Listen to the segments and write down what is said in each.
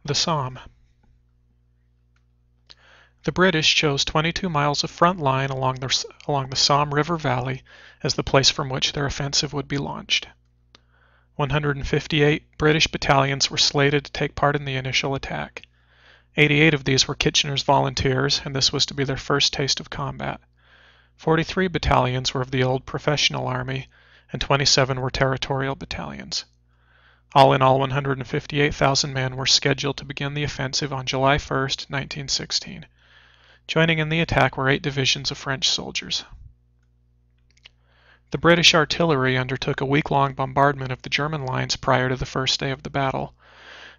The Somme. The British chose 22 miles of front line along the Somme River Valley as the place from which their offensive would be launched. 158 British battalions were slated to take part in the initial attack. 88 of these were Kitchener's volunteers, and this was to be their first taste of combat. 43 battalions were of the old professional army, and 27 were territorial battalions. All in all, 158,000 men were scheduled to begin the offensive on July 1, 1916. Joining in the attack were 8 divisions of French soldiers. The British artillery undertook a week-long bombardment of the German lines prior to the first day of the battle,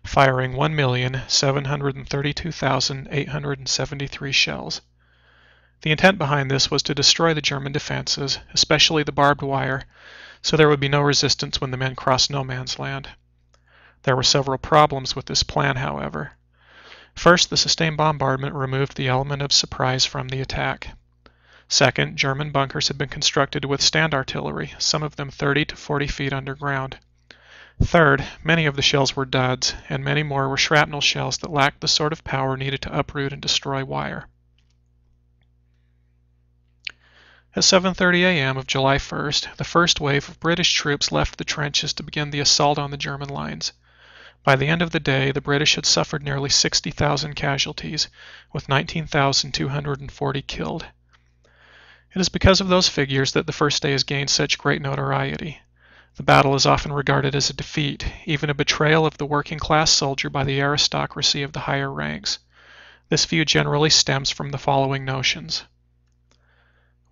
firing 1,732,873 shells. The intent behind this was to destroy the German defenses, especially the barbed wire, so there would be no resistance when the men crossed no man's land. There were several problems with this plan, however. First, the sustained bombardment removed the element of surprise from the attack. Second, German bunkers had been constructed to withstand artillery, some of them 30 to 40 feet underground. Third, many of the shells were duds, and many more were shrapnel shells that lacked the sort of power needed to uproot and destroy wire. At 7:30 a.m. of July 1st, the first wave of British troops left the trenches to begin the assault on the German lines. By the end of the day, the British had suffered nearly 60,000 casualties, with 19,240 killed. It is because of those figures that the first day has gained such great notoriety. The battle is often regarded as a defeat, even a betrayal of the working-class soldier by the aristocracy of the higher ranks. This view generally stems from the following notions.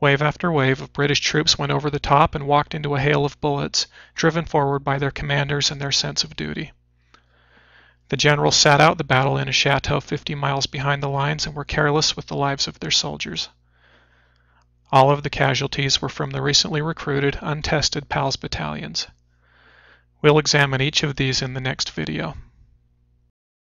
Wave after wave of British troops went over the top and walked into a hail of bullets, driven forward by their commanders and their sense of duty. The generals sat out the battle in a chateau 50 miles behind the lines and were careless with the lives of their soldiers. All of the casualties were from the recently recruited, untested PALS battalions. We'll examine each of these in the next video.